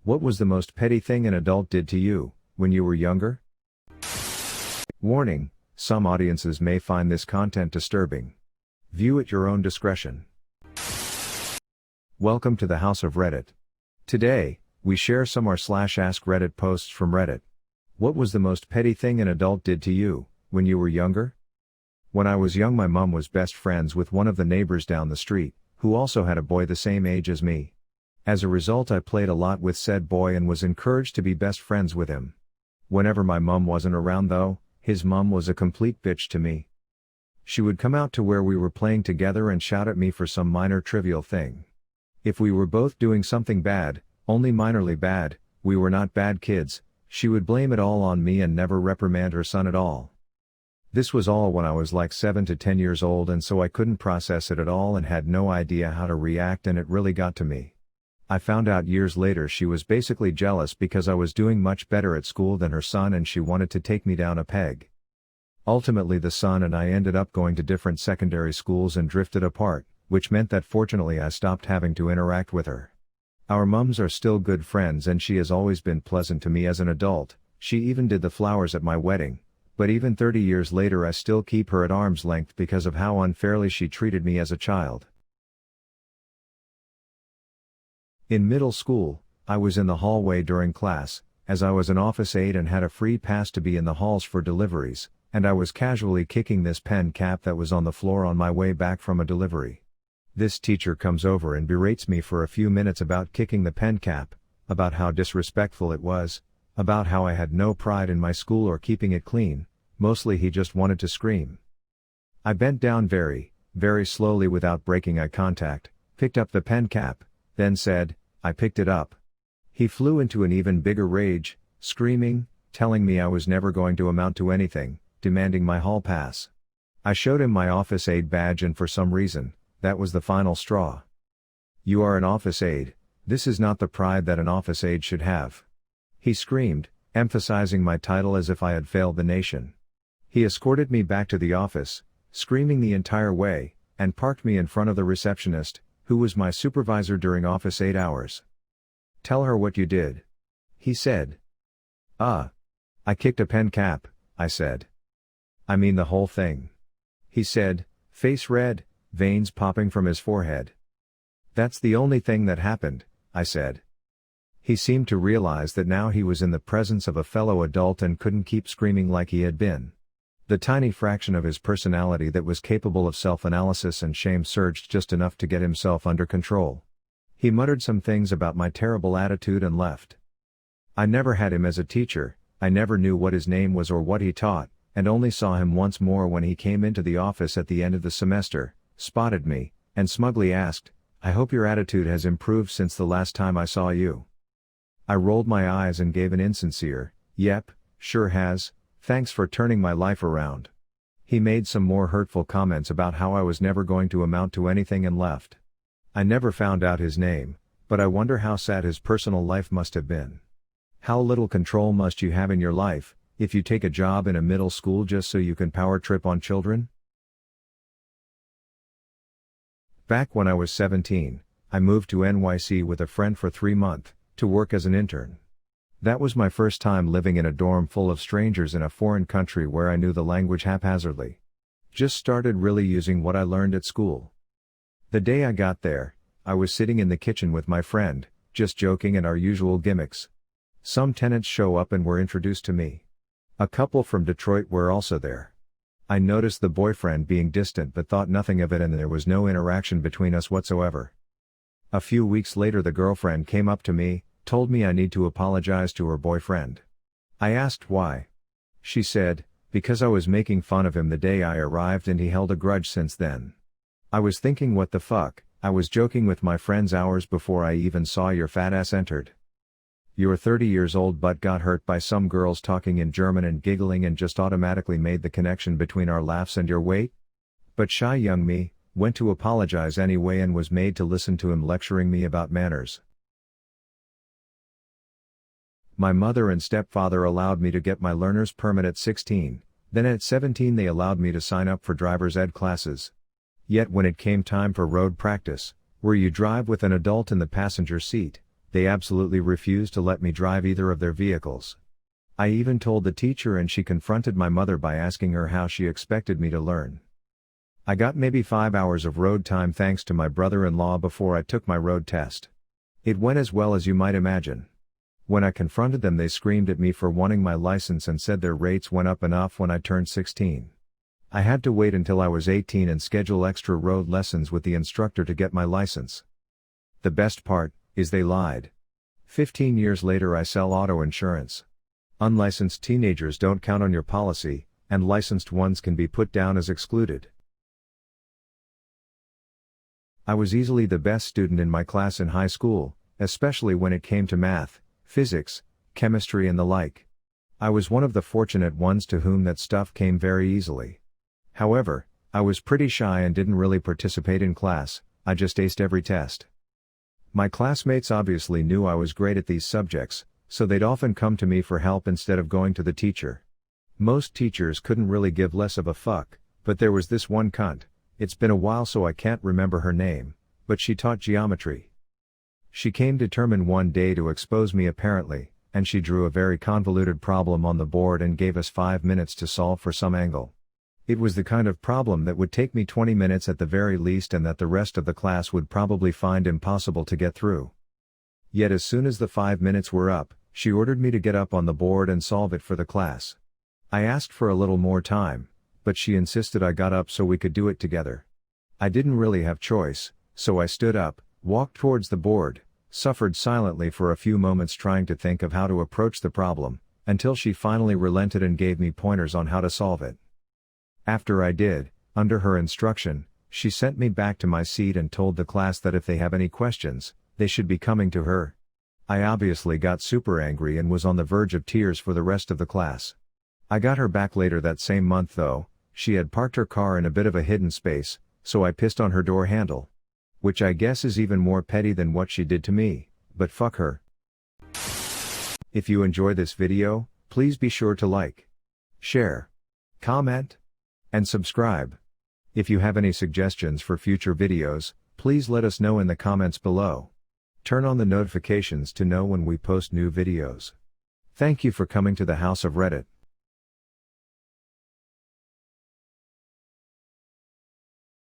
What was the most petty thing an adult did to you, when you were younger? Warning, some audiences may find this content disturbing. View at your own discretion. Welcome to the House of Reddit. Today, we share some r/ask Reddit posts from Reddit. What was the most petty thing an adult did to you, when you were younger? When I was young, my mom was best friends with one of the neighbors down the street, who also had a boy the same age as me. As a result, I played a lot with said boy and was encouraged to be best friends with him. Whenever my mom wasn't around though, his mom was a complete bitch to me. She would come out to where we were playing together and shout at me for some minor trivial thing. If we were both doing something bad, only minorly bad, we were not bad kids, she would blame it all on me and never reprimand her son at all. This was all when I was like 7 to 10 years old, and so I couldn't process it at all and had no idea how to react, and it really got to me. I found out years later she was basically jealous because I was doing much better at school than her son and she wanted to take me down a peg. Ultimately, the son and I ended up going to different secondary schools and drifted apart, which meant that fortunately I stopped having to interact with her. Our mums are still good friends and she has always been pleasant to me as an adult. She even did the flowers at my wedding, but even 30 years later I still keep her at arm's length because of how unfairly she treated me as a child. In middle school, I was in the hallway during class, as I was an office aide and had a free pass to be in the halls for deliveries, and I was casually kicking this pen cap that was on the floor on my way back from a delivery. This teacher comes over and berates me for a few minutes about kicking the pen cap, about how disrespectful it was, about how I had no pride in my school or keeping it clean. Mostly he just wanted to scream. I bent down very, very slowly without breaking eye contact, picked up the pen cap, then said, "I picked it up." He flew into an even bigger rage, screaming, telling me I was never going to amount to anything, demanding my hall pass. I showed him my office aide badge and for some reason, that was the final straw. "You are an office aide, this is not the pride that an office aide should have," he screamed, emphasizing my title as if I had failed the nation. He escorted me back to the office, screaming the entire way, and parked me in front of the receptionist, who was my supervisor during office aide hours. "Tell her what you did," he said. I kicked a pen cap," I said. "I mean the whole thing," he said, face red, veins popping from his forehead. "That's the only thing that happened," I said. He seemed to realize that now he was in the presence of a fellow adult and couldn't keep screaming like he had been. The tiny fraction of his personality that was capable of self-analysis and shame surged just enough to get himself under control. He muttered some things about my terrible attitude and left. I never had him as a teacher, I never knew what his name was or what he taught, and only saw him once more when he came into the office at the end of the semester, spotted me, and smugly asked, "I hope your attitude has improved since the last time I saw you." I rolled my eyes and gave an insincere, "Yep, sure has. Thanks for turning my life around." He made some more hurtful comments about how I was never going to amount to anything and left. I never found out his name, but I wonder how sad his personal life must have been. How little control must you have in your life, if you take a job in a middle school just so you can power trip on children? Back when I was 17, I moved to NYC with a friend for 3 months, to work as an intern. That was my first time living in a dorm full of strangers in a foreign country where I knew the language haphazardly. Just started really using what I learned at school. The day I got there, I was sitting in the kitchen with my friend, just joking and our usual gimmicks. Some tenants show up and were introduced to me. A couple from Detroit were also there. I noticed the boyfriend being distant but thought nothing of it, and there was no interaction between us whatsoever. A few weeks later the girlfriend came up to me, told me I need to apologize to her boyfriend. I asked why. She said, because I was making fun of him the day I arrived and he held a grudge since then. I was thinking, what the fuck, I was joking with my friends hours before I even saw your fat ass entered. You're 30 years old but got hurt by some girls talking in German and giggling and just automatically made the connection between our laughs and your weight? But shy young me, went to apologize anyway and was made to listen to him lecturing me about manners. My mother and stepfather allowed me to get my learner's permit at 16, then at 17 they allowed me to sign up for driver's ed classes. Yet when it came time for road practice, where you drive with an adult in the passenger seat, They absolutely refused to let me drive either of their vehicles. I even told the teacher and she confronted my mother by asking her how she expected me to learn. I got maybe 5 hours of road time thanks to my brother-in-law before I took my road test. It went as well as you might imagine. When I confronted them, they screamed at me for wanting my license and said their rates went up enough when I turned 16. I had to wait until I was 18 and schedule extra road lessons with the instructor to get my license. The best part is they lied. 15 years later I sell auto insurance. Unlicensed teenagers don't count on your policy, and licensed ones can be put down as excluded. I was easily the best student in my class in high school, especially when it came to math, physics, chemistry and the like. I was one of the fortunate ones to whom that stuff came very easily. However, I was pretty shy and didn't really participate in class, I just aced every test. My classmates obviously knew I was great at these subjects, so they'd often come to me for help instead of going to the teacher. Most teachers couldn't really give less of a fuck, but there was this one cunt. It's been a while so I can't remember her name, but she taught geometry. She came determined one day to expose me apparently, and she drew a very convoluted problem on the board and gave us 5 minutes to solve for some angle. It was the kind of problem that would take me 20 minutes at the very least and that the rest of the class would probably find impossible to get through. Yet as soon as the 5 minutes were up, she ordered me to get up on the board and solve it for the class. I asked for a little more time, but she insisted I got up so we could do it together. I didn't really have choice, so I stood up, walked towards the board, suffered silently for a few moments trying to think of how to approach the problem, until she finally relented and gave me pointers on how to solve it. After I did, under her instruction, she sent me back to my seat and told the class that if they have any questions, they should be coming to her. I obviously got super angry and was on the verge of tears for the rest of the class. I got her back later that same month though. She had parked her car in a bit of a hidden space, so I pissed on her door handle. Which I guess is even more petty than what she did to me, but fuck her. If you enjoy this video, please be sure to like, share, comment, and subscribe. If you have any suggestions for future videos, please let us know in the comments below. Turn on the notifications to know when we post new videos. Thank you for coming to the House of Reddit.